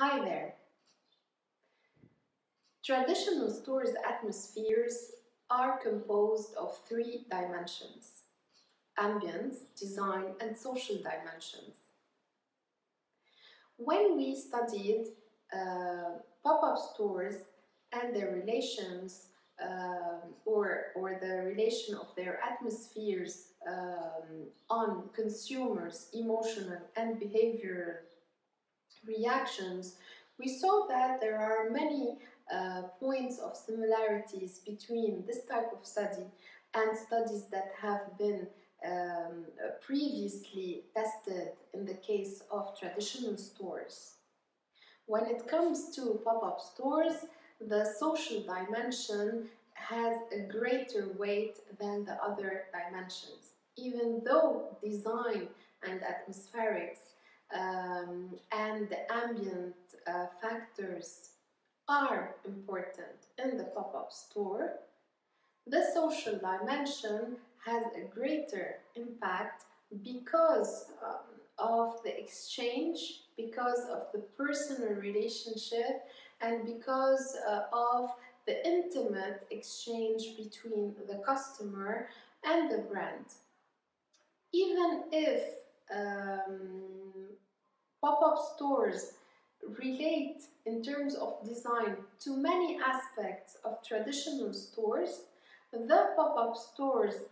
Hi there. Traditional stores' atmospheres are composed of three dimensions: ambience, design, and social dimensions. When we studied pop-up stores and their relations or the relation of their atmospheres on consumers' emotional and behavioral reactions, we saw that there are many points of similarities between this type of study and studies that have been previously tested in the case of traditional stores. When it comes to pop-up stores, the social dimension has a greater weight than the other dimensions, even though design and atmospherics and the ambient factors are important in the pop-up store. The social dimension has a greater impact because of the exchange, because of the personal relationship, and because of the intimate exchange between the customer and the brand. Even if pop-up stores relate in terms of design to many aspects of traditional stores, the pop-up stores'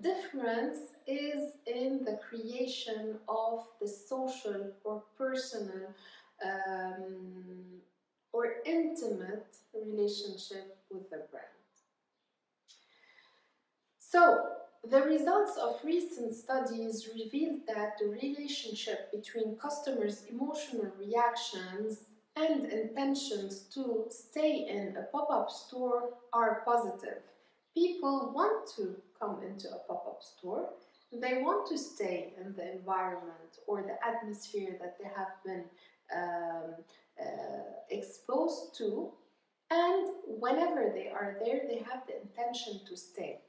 difference is in the creation of the social or personal or intimate relationship with the brand. So, the results of recent studies revealed that the relationship between customers' emotional reactions and intentions to stay in a pop-up store are positive. People want to come into a pop-up store. They want to stay in the environment or the atmosphere that they have been exposed to, and whenever they are there, they have the intention to stay.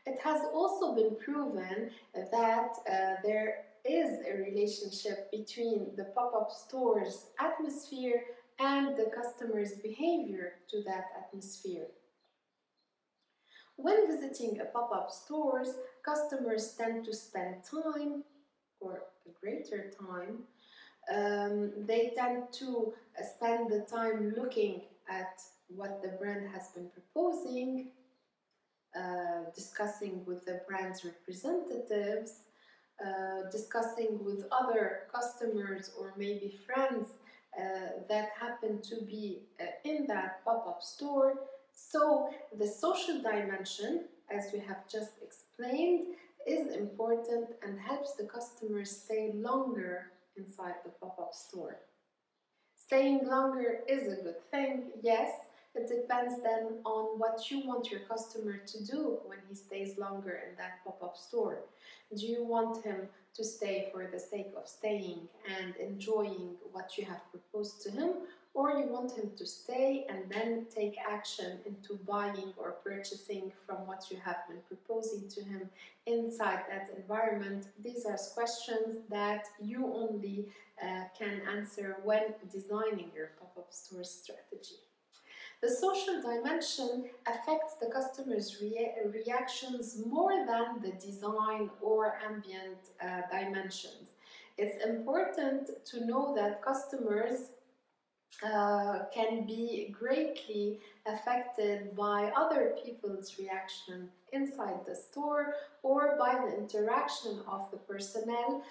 It has also been proven that there is a relationship between the pop-up store's atmosphere and the customer's behavior to that atmosphere. When visiting a pop-up stores, customers tend to spend time, or a greater time. They tend to spend the time looking at what the brand has been proposing, discussing with the brand's representatives, discussing with other customers or maybe friends that happen to be in that pop-up store. So the social dimension, as we have just explained, is important and helps the customers stay longer inside the pop-up store. Staying longer is a good thing, yes. It depends then on what you want your customer to do when he stays longer in that pop-up store. Do you want him to stay for the sake of staying and enjoying what you have proposed to him, or you want him to stay and then take action into buying or purchasing from what you have been proposing to him inside that environment? These are questions that you only can answer when designing your pop-up store strategy. The social dimension affects the customer's reactions more than the design or ambient dimensions. It's important to know that customers can be greatly affected by other people's reaction inside the store or by the interaction of the personnel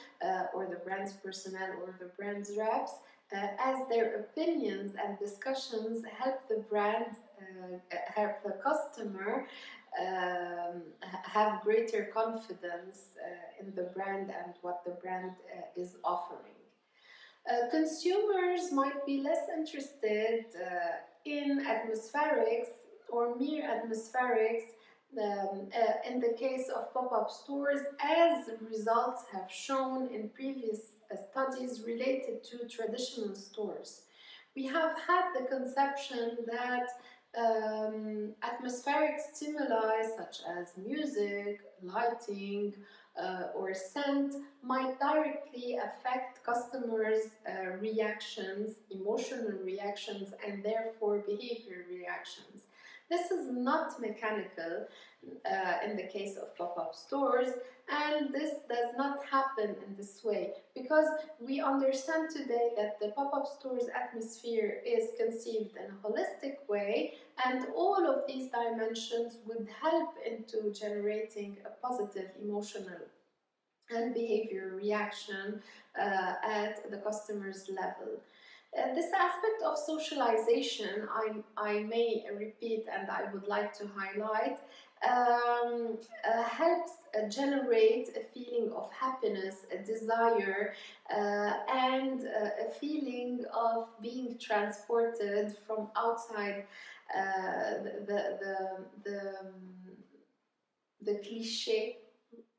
or the brand's personnel or the brand's reps, as their opinions and discussions help the brand, help the customer have greater confidence in the brand and what the brand is offering. Consumers might be less interested in atmospherics or mere atmospherics in the case of pop-up stores, as results have shown in previous studies related to traditional stores. We have had the conception that atmospheric stimuli such as music, lighting, or sent might directly affect customers' reactions, emotional reactions, and therefore behavior reactions. This is not mechanical in the case of pop-up stores, and this does not happen in this way because we understand today that the pop-up store's atmosphere is conceived in a holistic way, and all of these dimensions would help into generating a positive emotional and behavior reaction at the customer's level. This aspect of socialization, I may repeat and I would like to highlight, helps generate a feeling of happiness, a desire, and a feeling of being transported from outside the cliche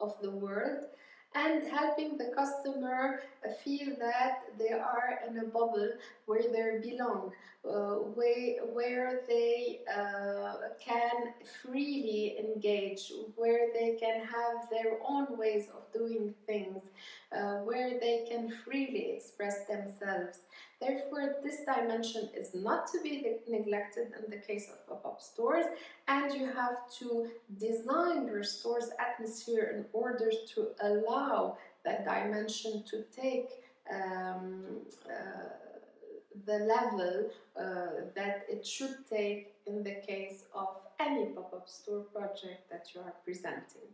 of the world, and helping the customer feel that they are in a bubble where they belong, where they can freely engage, where they can have their own ways of doing things, where they can freely express themselves. Therefore, this dimension is not to be neglected in the case of pop-up stores, and you have to design your store's atmosphere in order to allow that dimension to take the level that it should take in the case of any pop-up store project that you are presenting.